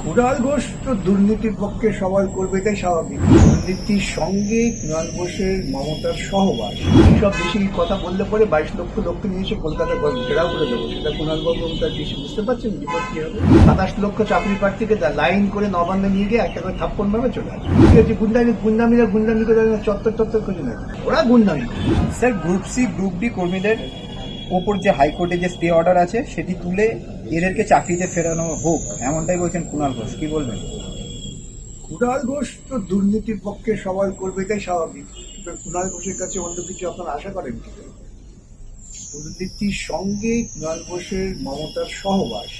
কুণাল ঘোষ তো দুর্নীতির পক্ষে সবাই করবে, এটাই স্বাভাবিক। দুর্নীতির সঙ্গে কুণাল ঘোষের মমতার সহবাস, এইসব বেশি কথা বললে পরে 22 লক্ষ লোককে নিয়ে এসে কলকাতা ঘেরাও করে দেবো, সেটা কুণাল বাবু তার বেশি বুঝতে পারছেন বিপদ কি হবে। 27 লক্ষ চাকরি প্রার্থীকে লাইন করে নবান্নে নিয়ে গিয়ে একটা করে থাপ্পড় ভাবে চলে আসে। ঠিক আছে, গুন্ডামি করে চত্বর খুঁজে নেবে, ওরা গুন্ডামি। Sir, group C group D কর্মীদের ওপর যে হাইকোর্টে যে স্টে অর্ডার আছে সেটি তুলে এদেরকে চাকরিতে ফেরানো হোক, এমনটাই বলছেন কুণাল ঘোষ, কি বলবেন? কুণাল ঘোষ তো দুর্নীতির পক্ষে সবাই করবে, এটাই স্বাভাবিক। কুণাল ঘোষের কাছে অন্য কিছু আপনারা আশা করেন কি? দুর্নীতির সঙ্গে কুণাল ঘোষের মমতার সহবাস,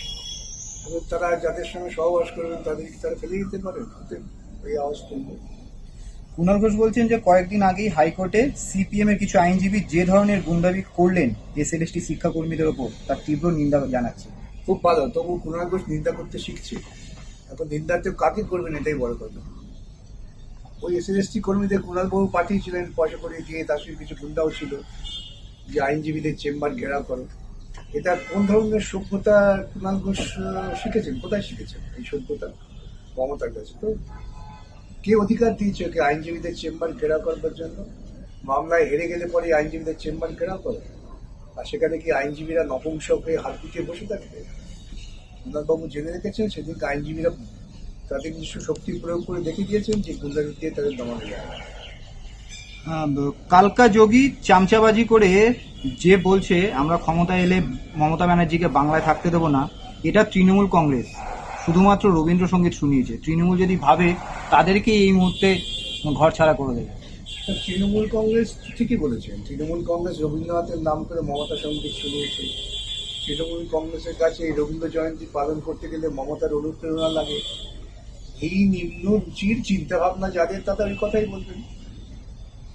তারা যাদের সঙ্গে সহবাস করবেন তাদেরকে তারা ফেলে দিতে পারেন এই আওয়াজ তুলবে। কুণাল ঘোষ বলছেন যে কয়েকদিন আগেই হাইকোর্টে সিপিএম এর কিছু আইনজীবী যে ধরনের গুন্ডামি করলেন এসএলএসটি শিক্ষাকর্মীদের ওপর, তার তীব্র নিন্দা জানাচ্ছে। খুব ভালো, তবু কুণাল ঘোষ নিন্দা করতে শিখছে। এখন নিন্দাতে কাকে করবেন এটাই বড় কথা। ওই এসএলএসটি কর্মীদের কুণাল বাবু পাঠিয়েছিলেন পয়সা করে দিয়ে, তার সঙ্গে কিছু গুন্ডাও ছিল যে আইনজীবীদের চেম্বার ঘেরাও করো। এটা কোন ধরনের সভ্যতা কুণাল ঘোষ শিখেছেন? কোথায় শিখেছেন এই সভ্যতা? মমতার কাছে। তো কে অধিকার দিয়েছে ওকে আইনজীবীদের চেম্বার ঘেরাও করবার জন্য? মামলায় হেরে গেলে পরে আইনজীবীদের চেম্বার ঘেরাও করে, আর সেখানে কি আইনজীবীরা নপুংসক হয়ে হাত পিটিয়ে বসে থাকবে? কুণালবাবু জেনে রেখেছেন, সেদিনকে আইনজীবীরা তাদের নিজস্ব শক্তি প্রয়োগ করে দেখে দিয়েছেন যে গুন্ডামি দিয়ে তাদের দমানো যায়। কালকা যোগী চামচাবাজি করে যে বলছে আমরা ক্ষমতা এলে মমতা ব্যানার্জিকে বাংলায় থাকতে দেবো না, এটা তৃণমূল কংগ্রেস শুধুমাত্র রবীন্দ্রসঙ্গীত শুনিয়েছে। তৃণমূল যদি ভাবে তাদেরকে এই মুহূর্তে ঘর ছাড়া করে দেবে। তৃণমূল কংগ্রেস ঠিকই বলেছেন, তৃণমূল কংগ্রেস রবীন্দ্রনাথের নাম করে মমতা সঙ্গীত শুনিয়েছে। তৃণমূল কংগ্রেসের কাছে এই রবীন্দ্র জয়ন্তী পালন করতে গেলে মমতার অনুপ্রেরণা লাগে। এই নিম্ন রুচির চিন্তা ভাবনা যাদের, তাদের ওই কথাই বলবেন।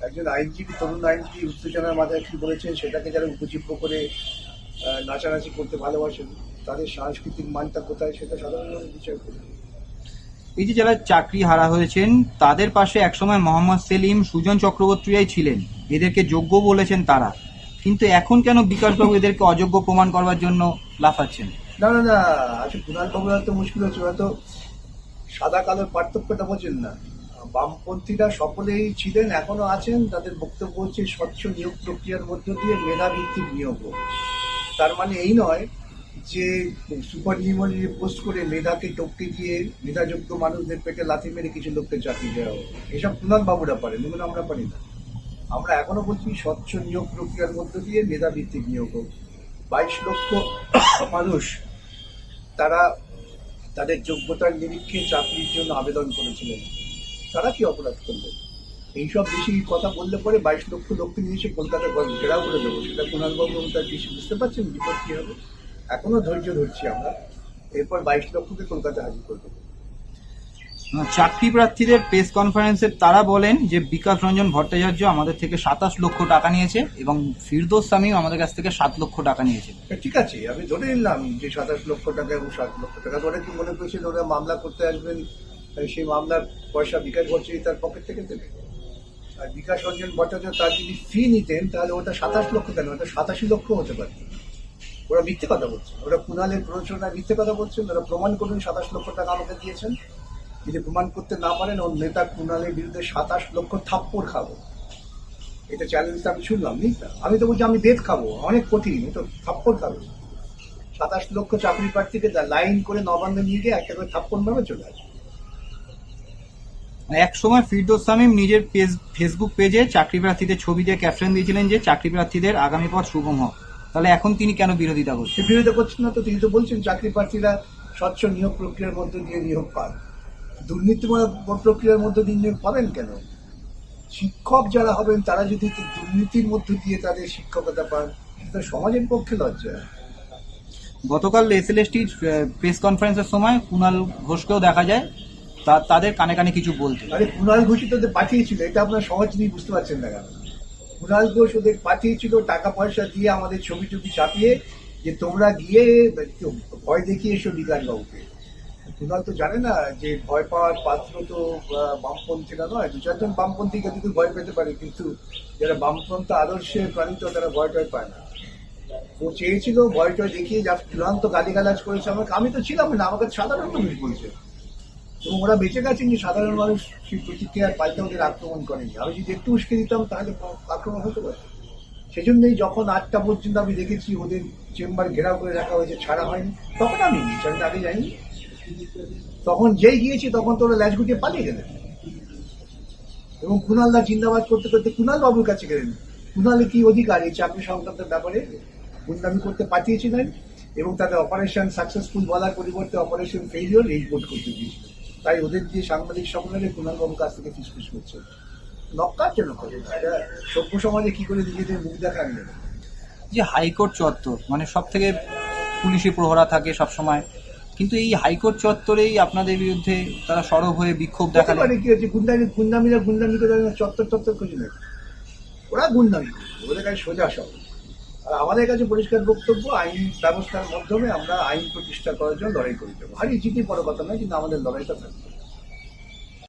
একজন আইনজীবী, তরুণ আইনজীবী উত্তেজনার মাথায় কি বলেছেন সেটাকে যারা উপজীব্য করে নাচানাচি করতে ভালোবাসেন, তাদের সাংস্কৃতিক মানটা কোথায় সেটা সাধারণ বিচার করবে। এই যে যারা চাকরি হারা হয়েছেন তাদের পাশে একসময় মোহাম্মদ সেলিম, সুজন চক্রবর্তীরাই ছিলেন, এদেরকে যোগ্য বলেছেন তারা, কিন্তু এখন কেন বিকাশবাবু এদেরকে অযোগ্য প্রমাণ করবার জন্য লাফাচ্ছেন? না, আচ্ছা, কুণাল বাবুর তো মুশকিল হচ্ছে, হয়তো সাদা কালোর পার্থক্যটা বোঝেন না। বামপন্থীরা সকলেই ছিলেন, এখনো আছেন, তাদের বক্তব্য হচ্ছে স্বচ্ছ নিয়োগ প্রক্রিয়ার মধ্য দিয়ে মেধাভিত্তিক নিয়োগ। তার মানে এই নয় যে সুপার নিউমারি পোস্ট করে মেধাকে টপকে দিয়ে মেধাযোগ্য মানুষদের পেটে লাথি মেরে কিছু লোককে চাকরি দেওয়া হবে। এসব কুণাল বাবুরা পারেন, এগুলো আমরা পারি না। আমরা এখনো বলছি স্বচ্ছ নিয়োগ প্রক্রিয়ার মধ্য দিয়ে মেধাভিত্তিক নিয়োগ হোক। 22 লক্ষ মানুষ তারা তাদের যোগ্যতার নিরীক্ষে চাকরির জন্য আবেদন করেছিলেন, তারা কি অপরাধ করলেন? এইসব বেশি কথা বললে পরে 22 লক্ষ লোককে নিয়ে এসে কলকাতা ঘেরাও করে দেবো, সেটা কুণাল বাবু তার বেশি বুঝতে পারছেন বিপদ কি হবে। এখনো ধৈর্য ধরছি আমরা, এরপর 22 লক্ষকে কলকাতা হাজির করে দেবো। চাকরি প্রার্থীদের প্রেস কনফারেন্সে তারা বলেন যে বিকাশ রঞ্জন ভট্টাচার্য আমাদের থেকে 27 লক্ষ টাকা নিয়েছে এবং ফিরদৌস সামিম আমাদের কাছ থেকে 7 লক্ষ টাকা নিয়েছে। ঠিক আছে, আমি ধরে নিলাম যে 27 লক্ষ টাকা এবং 7 লক্ষ টাকা। ওরা কি মনে করছেন ওরা মামলা করতে আসবেন, সেই মামলার পয়সা বিকাশ ভট্টাচার্য তার পকেট থেকে দেবে? আর বিকাশ রঞ্জন ভট্টাচার্য তার যদি ফি নিতেন তাহলে ওটা 27 লক্ষ কেন, ওটা 87 লক্ষ হতে পারে। ওরা মিথ্যে কথা বলছেন, ওরা কুণালের প্ররোচনায় মিথ্যে কথা বলছেন। ওরা প্রমাণ করুন 27 লক্ষ টাকা আমাকে দিয়েছেন। যদি প্রমাণ করতে না পারেন, ওর নেতা কুণালের বিরুদ্ধে 27 লক্ষ থাপ্পড় খাবো, এটা চ্যালেঞ্জটা আমি শুনলাম। আমি তো বলছি আমি বেদ খাবো, অনেক কঠিন, এটা থাপ্পড় খাবো। 27 লক্ষ চাকরি প্রার্থীকে লাইন করে নবান্নে নিয়ে গিয়ে একটা করে থাপ্পড় ভাবে চলে আসে। এক সময় ফিরদৌস সামিম নিজের ফেসবুক পেজে চাকরি প্রার্থীদের ছবি দিয়ে ক্যাপশন দিয়েছিলেন যে চাকরি প্রার্থীদের আগামী পথ সুগম হোক। তাহলে এখন তিনি কেন বিরোধিতা করছেন? বিরোধিতা করছেন না তো, তিনি তো বলছেন চাকরি প্রার্থীরা স্বচ্ছ নিয়োগ প্রক্রিয়ার মধ্য দিয়ে নিয়োগ পান। দুর্নীতিমূলক প্রক্রিয়ার মধ্য দিয়ে নিয়োগ পাবেন কেন? শিক্ষক যারা হবেন তারা যদি দুর্নীতির মধ্য দিয়ে তাদের শিক্ষকতা পান, সেটা সমাজের পক্ষে লজ্জা। গতকাল এসএলএসটির প্রেস কনফারেন্সের সময় কুণাল ঘোষকেও দেখা যায় তাদের কানে কানে কিছু বলতে। আরে কুণাল ঘোষ ওদের পাঠিয়েছিল, এটা আপনার সহজ নিয়ে বুঝতে পারছেন না কেন? কুণাল ঘোষ ওদের পাঠিয়েছিল টাকা পয়সা দিয়ে, আমাদের ছবি টবি চাপিয়ে, যে তোমরা গিয়ে ভয় দেখিয়ে এসো বিকাশবাবুকে। কুণাল তো জানে না যে ভয় পাওয়ার পাত্র তো বামপন্থীরা নয়। 2-4 জন বামপন্থীকে যদি ভয় পেতে পারে, কিন্তু যারা বামপন্থী আদর্শে প্রাণিত তারা ভয় টয় পায় না। ও চেয়েছিল ভয় টয় দেখিয়ে যা চূড়ান্ত গালিগালাজ করেছে আমাকে। আমি তো ছিলাম না, আমাকে সাধারণ মানুষ বলছে এবং ওরা বেঁচে গেছেন যে সাধারণ মানুষ সেই প্রতিক্রিয়ার পাল্টে ওদের আক্রমণ করেনি। আমি যদি একটু উস্কে দিতাম তাহলে আক্রমণ হতে পারে। সেজন্যই যখন 8টা পর্যন্ত আমি দেখেছি ওদের চেম্বার ঘেরাও করে রাখা হয়েছে, ছাড়া হয়নি, তখন আমি আমি আগে যাইনি। তখন যেই গিয়েছি তখন তো ওরা ল্যাচ গুটিয়ে পালিয়ে গেলেন এবং কুণালদা জিন্দাবাদ করতে করতে কুণাল বাবুর কাছে গেলেন। কুণালের কি অধিকার এই চাকরি সংক্রান্ত ব্যাপারে গুন্ডামি করতে পাঠিয়েছিলেন এবং তাদের অপারেশন সাকসেসফুল বলার পরিবর্তে অপারেশন ফেইলিওর রিপোর্ট করতে দিয়েছিলেন। তাই ওদের দিয়ে সাংবাদিক সম্মেলনে কুণাল বাবুর কাছ থেকে ফিসফিস করছে। নক্কার জন্য করে এটা সভ্য সমাজে কি করে নিজেদের মুখ দেখা নেবে। যে হাইকোর্ট চত্বর মানে সব থেকে পুলিশি প্রহরা থাকে সব সময়, কিন্তু এই হাইকোর্ট চত্বরেই আপনাদের বিরুদ্ধে তারা সরব হয়ে বিক্ষোভ দেখালে দেখালে কি হচ্ছে, গুন্ডামি করে চত্বর চত্বর খুঁজে নেবে। ওরা গুন্ডামি করে, ওদের কাছে সোজা সব। আর আমাদের কাছে পরিষ্কার বক্তব্য, আইন ব্যবস্থার মাধ্যমে আমরা আইন প্রতিষ্ঠা করার জন্য লড়াই করে যাবো। হারিয়ে জিতে বড় কথা নয়, কিন্তু আমাদের লড়াইটা থাকবে।